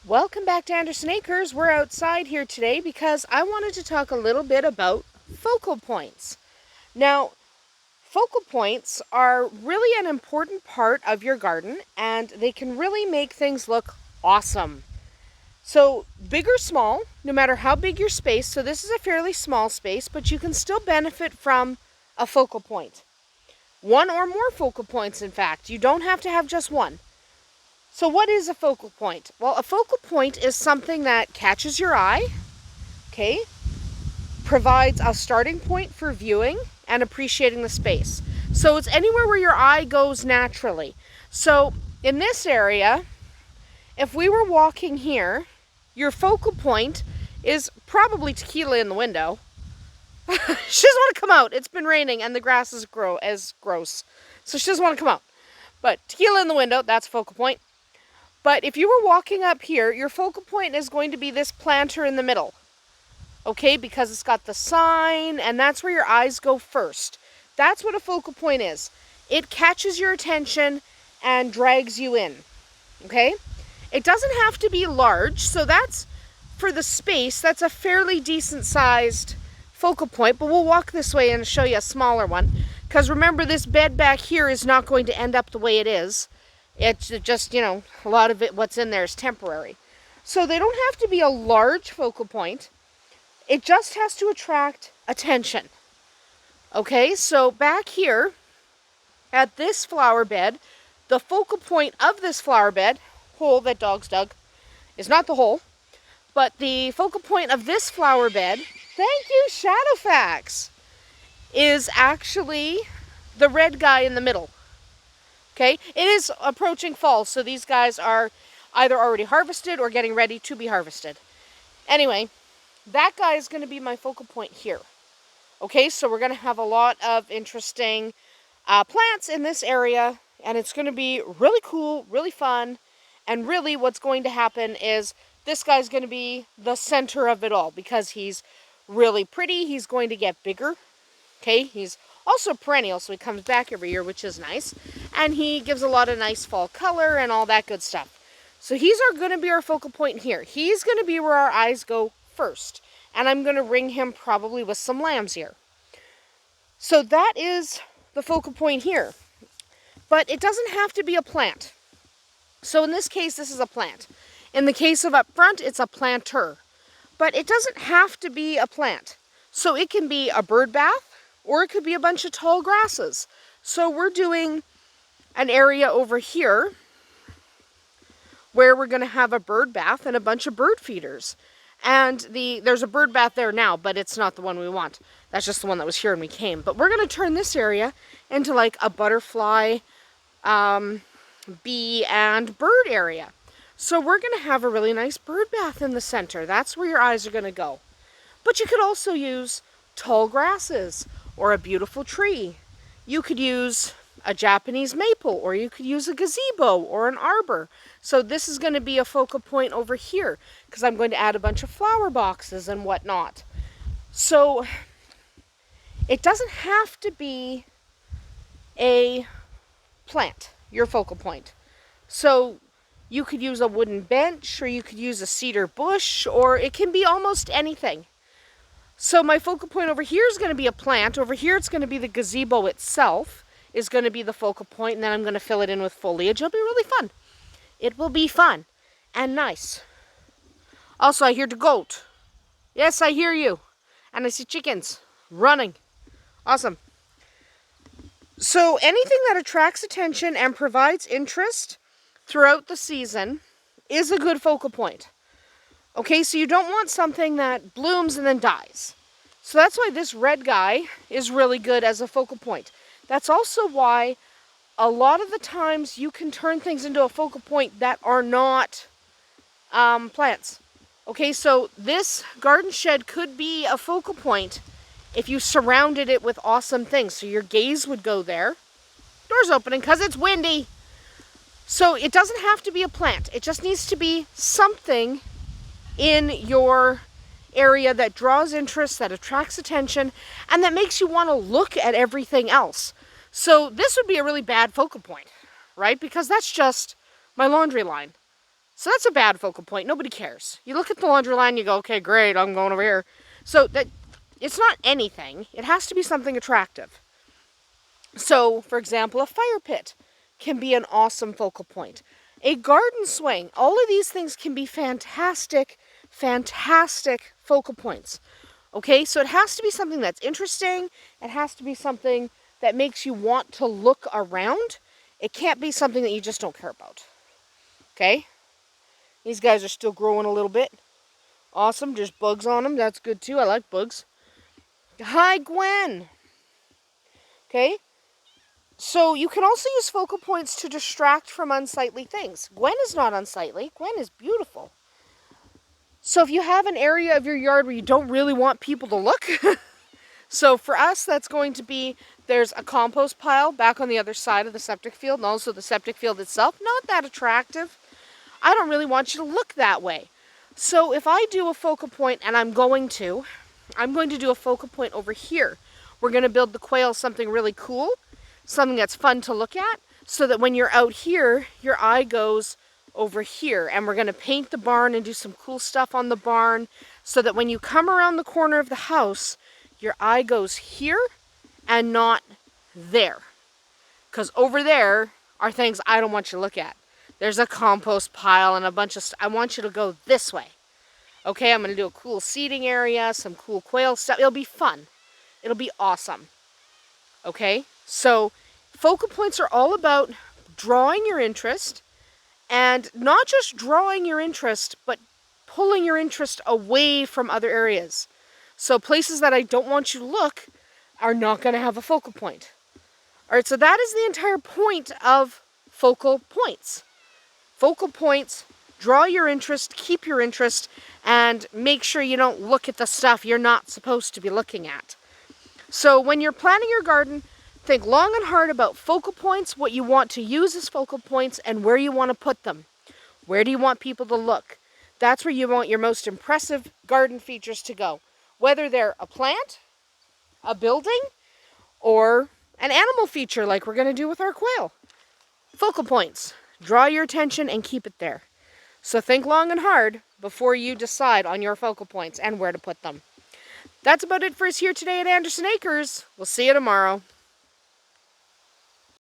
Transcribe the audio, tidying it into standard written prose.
Welcome back to Andersen Acres. We're outside here today because I wanted to talk a little bit about focal points. Now, focal points are really an important part of your garden and they can really make things look awesome. So, big or small, no matter how big your space, so this is a fairly small space, but you can still benefit from a focal point. One or more focal points, in fact. You don't have to have just one. So what is a focal point? Well, a focal point is something that catches your eye, okay, provides a starting point for viewing and appreciating the space. So it's anywhere where your eye goes naturally. So in this area, if we were walking here, your focal point is probably Tequila in the window. She doesn't want to come out. It's been raining and the grass is gross. So she doesn't want to come out. But Tequila in the window, that's a focal point. But if you were walking up here, your focal point is going to be this planter in the middle. Okay, because it's got the sign, and that's where your eyes go first. That's what a focal point is. It catches your attention and drags you in. Okay? It doesn't have to be large, so that's, for the space, that's a fairly decent sized focal point, but we'll walk this way and show you a smaller one. Because remember, this bed back here is not going to end up the way it is. It's just, a lot of it, what's in there is temporary. So they don't have to be a large focal point. It just has to attract attention. Okay, so back here at this flower bed, the focal point of this flower bed, hole that dogs dug, is not the hole, but the focal point of this flower bed, thank you, Shadowfax, is actually the red guy in the middle. Okay, it is approaching fall, so these guys are either already harvested or getting ready to be harvested. Anyway, that guy is going to be my focal point here. Okay, so we're going to have a lot of interesting plants in this area, and it's going to be really cool, really fun, and really what's going to happen is this guy's going to be the center of it all because he's really pretty. He's going to get bigger. Okay, he's also perennial, so he comes back every year, which is nice. And he gives a lot of nice fall color and all that good stuff. So he's going to be our focal point here. He's going to be where our eyes go first. And I'm going to ring him probably with some lambs here. So that is the focal point here. But it doesn't have to be a plant. So in this case, this is a plant. In the case of up front, it's a planter. But it doesn't have to be a plant. So it can be a bird bath, or it could be a bunch of tall grasses. So we're doing an area over here where we're going to have a bird bath and a bunch of bird feeders. And there's a bird bath there now, but it's not the one we want. That's just the one that was here when we came. But we're going to turn this area into like a butterfly, bee, and bird area. So we're going to have a really nice bird bath in the center. That's where your eyes are going to go. But you could also use tall grasses or a beautiful tree. You could use a Japanese maple, or you could use a gazebo or an arbor. So this is going to be a focal point over here because I'm going to add a bunch of flower boxes and whatnot. So it doesn't have to be a plant, your focal point. So you could use a wooden bench, or you could use a cedar bush, or it can be almost anything. So my focal point over here is going to be a plant. Over here it's going to be the gazebo itself is going to be the focal point, and then I'm going to fill it in with foliage. It'll be really fun. It will be fun and nice. Also, I hear the goat. Yes, I hear you. And I see chickens running. Awesome. So anything that attracts attention and provides interest throughout the season is a good focal point. Okay, so you don't want something that blooms and then dies. So that's why this red guy is really good as a focal point. That's also why a lot of the times you can turn things into a focal point that are not plants. Okay, so this garden shed could be a focal point if you surrounded it with awesome things. So your gaze would go there. Door's opening because it's windy. So it doesn't have to be a plant. It just needs to be something in your area that draws interest, that attracts attention, and that makes you want to look at everything else. So this would be a really bad focal point, right? Because that's just my laundry line. So that's a bad focal point. Nobody cares. You look at the laundry line, you go, okay, great, I'm going over here. So that it's not anything. It has to be something attractive. So, for example, a fire pit can be an awesome focal point. A garden swing, all of these things can be fantastic, fantastic focal points. Okay, so it has to be something that's interesting. It has to be something that makes you want to look around. It can't be something that you just don't care about. Okay, these guys are still growing a little bit. Awesome, there's bugs on them. That's good too. I like bugs. Hi, Gwen. Okay, so you can also use focal points to distract from unsightly things. Gwen is not unsightly. Gwen is beautiful. So if you have an area of your yard where you don't really want people to look, so for us that's going to be, there's a compost pile back on the other side of the septic field, and also the septic field itself, not that attractive. I don't really want you to look that way. So if I do a focal point, and I'm going to do a focal point over here. We're going to build the quail something really cool, something that's fun to look at, so that when you're out here, your eye goes over here. And we're going to paint the barn and do some cool stuff on the barn, so that when you come around the corner of the house, your eye goes here and not there. Because over there are things I don't want you to look at. There's a compost pile and a bunch of stuff. I want you to go this way. Okay, I'm going to do a cool seating area, some cool quail stuff. It'll be fun. It'll be awesome. Okay, so focal points are all about drawing your interest, and not just drawing your interest, but pulling your interest away from other areas. So places that I don't want you to look are not going to have a focal point. All right, so that is the entire point of focal points. Focal points, draw your interest, keep your interest, and make sure you don't look at the stuff you're not supposed to be looking at. So when you're planning your garden, think long and hard about focal points, what you want to use as focal points, and where you want to put them. Where do you want people to look? That's where you want your most impressive garden features to go. Whether they're a plant, a building, or an animal feature like we're going to do with our quail. Focal points. Draw your attention and keep it there. So think long and hard before you decide on your focal points and where to put them. That's about it for us here today at Andersen Acres. We'll see you tomorrow.